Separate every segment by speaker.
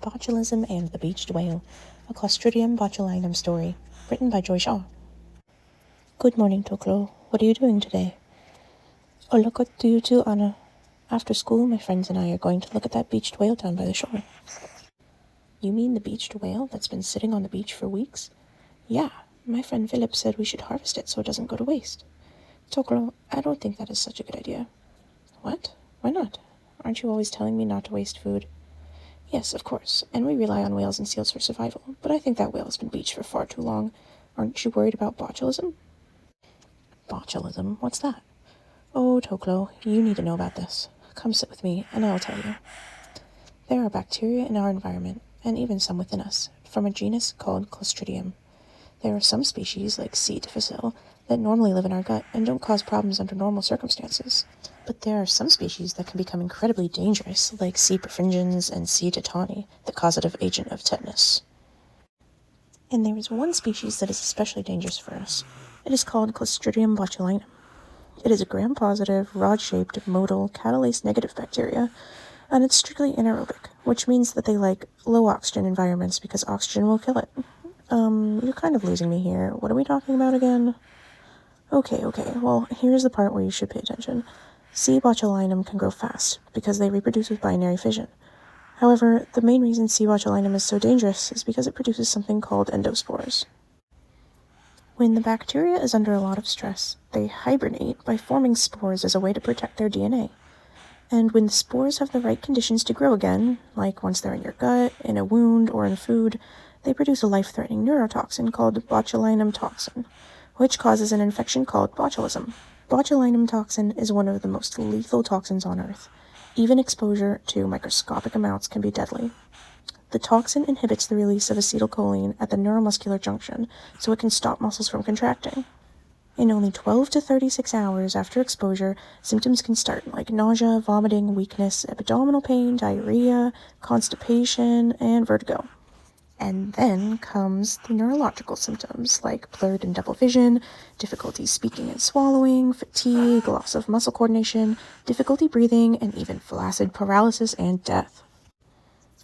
Speaker 1: Botulism and the Beached Whale, a Clostridium botulinum story, written by Joy Shaw. Good morning, Toklo. What are you doing today? Oh, look at you too, Anna. After school, my friends and I are going to look at that beached whale down by the shore. You mean the beached whale that's been sitting on the beach for weeks? Yeah, my friend Philip said we should harvest it so it doesn't go to waste. Toklo, I don't think that is such a good idea. What? Why not? Aren't you always telling me not to waste food? Yes, of course, and we rely on whales and seals for survival, but I think that whale has been beached for far too long. Aren't you worried about botulism? Botulism? What's that? Oh, Toklo, you need to know about this. Come sit with me, and I'll tell you. There are bacteria in our environment, and even some within us, from a genus called Clostridium. There are some species, like C. difficile, that normally live in our gut and don't cause problems under normal circumstances. But there are some species that can become incredibly dangerous, like C. perfringens and C. tetani, the causative agent of tetanus. And there is one species that is especially dangerous for us. It is called Clostridium botulinum. It is a gram-positive, rod-shaped, motile, catalase-negative bacteria, and it's strictly anaerobic, which means that they like low-oxygen environments because oxygen will kill it. You're kind of losing me here. What are we talking about again? Okay, well, here's the part where you should pay attention. C. botulinum can grow fast, because they reproduce with binary fission. However, the main reason C. botulinum is so dangerous is because it produces something called endospores. When the bacteria is under a lot of stress, they hibernate by forming spores as a way to protect their DNA. And when the spores have the right conditions to grow again, like once they're in your gut, in a wound, or in food, they produce a life-threatening neurotoxin called botulinum toxin, which causes an infection called botulism. Botulinum toxin is one of the most lethal toxins on Earth. Even exposure to microscopic amounts can be deadly. The toxin inhibits the release of acetylcholine at the neuromuscular junction, so it can stop muscles from contracting. In only 12 to 36 hours after exposure, symptoms can start like nausea, vomiting, weakness, abdominal pain, diarrhea, constipation, and vertigo. And then comes the neurological symptoms like blurred and double vision, difficulty speaking and swallowing, fatigue, loss of muscle coordination, difficulty breathing, and even flaccid paralysis and death.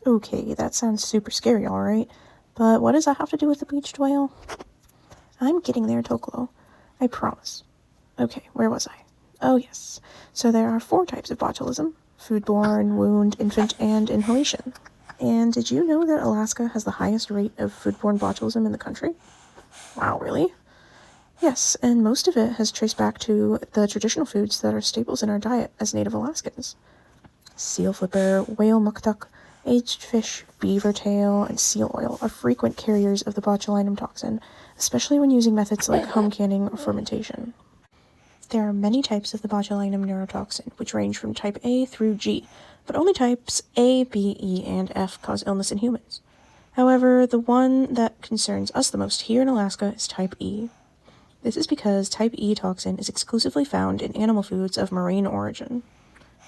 Speaker 1: Okay, that sounds super scary, alright, but what does that have to do with the beached whale? I'm getting there, Toklo. I promise. Okay, where was I? Oh, yes. So there are 4 types of botulism: foodborne, wound, infant, and inhalation. And did you know that Alaska has the highest rate of foodborne botulism in the country? Wow, really? Yes, and most of it has traced back to the traditional foods that are staples in our diet as Native Alaskans. Seal flipper, whale muktuk, aged fish, beaver tail, and seal oil are frequent carriers of the botulinum toxin, especially when using methods like home canning or fermentation. There are many types of the botulinum neurotoxin, which range from type A through G, but only types A, B, E, and F cause illness in humans. However, the one that concerns us the most here in Alaska is type E. This is because type E toxin is exclusively found in animal foods of marine origin.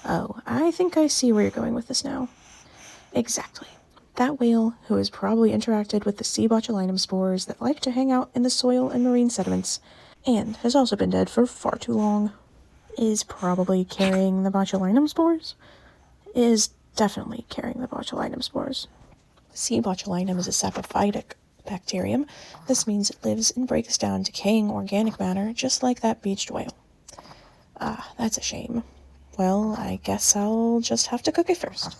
Speaker 1: Oh, I think I see where you're going with this now. Exactly. That whale, who has probably interacted with the C. botulinum spores that like to hang out in the soil and marine sediments, and has also been dead for far too long, is probably carrying the botulinum spores? Is definitely carrying the botulinum spores. C. botulinum is a saprophytic bacterium. This means it lives and breaks down decaying organic matter just like that beached whale. Ah, that's a shame. Well, I guess I'll just have to cook it first.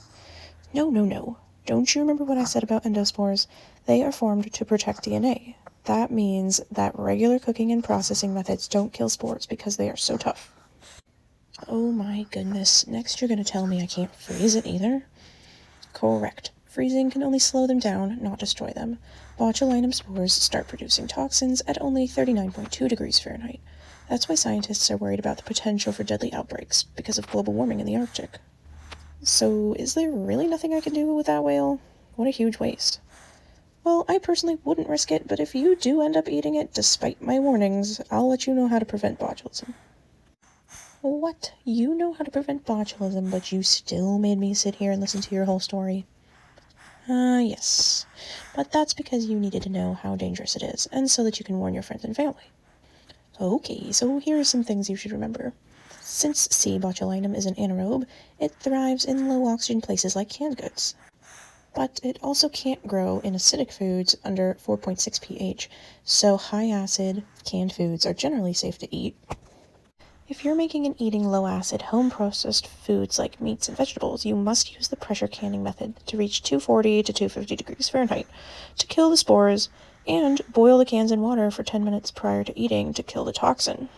Speaker 1: No. Don't you remember what I said about endospores? They are formed to protect DNA. That means that regular cooking and processing methods don't kill spores because they are so tough. Oh my goodness, next you're gonna tell me I can't freeze it either? Correct. Freezing can only slow them down, not destroy them. Botulinum spores start producing toxins at only 39.2 degrees Fahrenheit. That's why scientists are worried about the potential for deadly outbreaks because of global warming in the Arctic. So, is there really nothing I can do with that whale? What a huge waste. Well, I personally wouldn't risk it, but if you do end up eating it, despite my warnings, I'll let you know how to prevent botulism. What? You know how to prevent botulism, but you still made me sit here and listen to your whole story? Yes. But that's because you needed to know how dangerous it is, and so that you can warn your friends and family. Okay, so here are some things you should remember. Since C. botulinum is an anaerobe, it thrives in low-oxygen places like canned goods. but it also can't grow in acidic foods under 4.6 pH, so high-acid canned foods are generally safe to eat. If you're making and eating low-acid, home-processed foods like meats and vegetables, you must use the pressure canning method to reach 240 to 250 degrees Fahrenheit to kill the spores, and boil the cans in water for 10 minutes prior to eating to kill the toxin.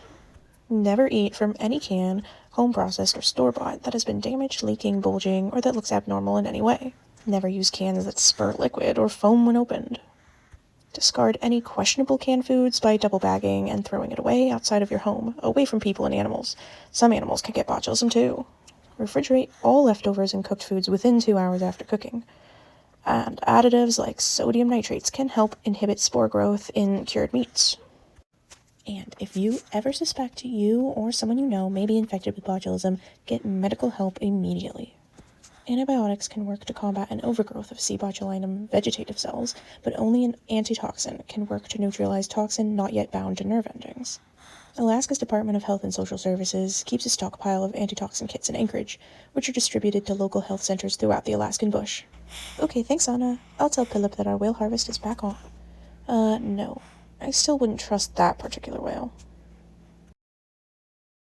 Speaker 1: Never eat from any can, home-processed or store-bought, that has been damaged, leaking, bulging, or that looks abnormal in any way. Never use cans that spurt liquid or foam when opened. Discard any questionable canned foods by double bagging and throwing it away outside of your home, away from people and animals. Some animals can get botulism too. Refrigerate all leftovers and cooked foods within 2 hours after cooking. And additives like sodium nitrates can help inhibit spore growth in cured meats. And if you ever suspect you or someone you know may be infected with botulism, get medical help immediately. Antibiotics can work to combat an overgrowth of C. botulinum vegetative cells, but only an antitoxin can work to neutralize toxin not yet bound to nerve endings. Alaska's Department of Health and Social Services keeps a stockpile of antitoxin kits in Anchorage, which are distributed to local health centers throughout the Alaskan bush. Okay, thanks, Anna. I'll tell Philip that our whale harvest is back on. No. I still wouldn't trust that particular whale.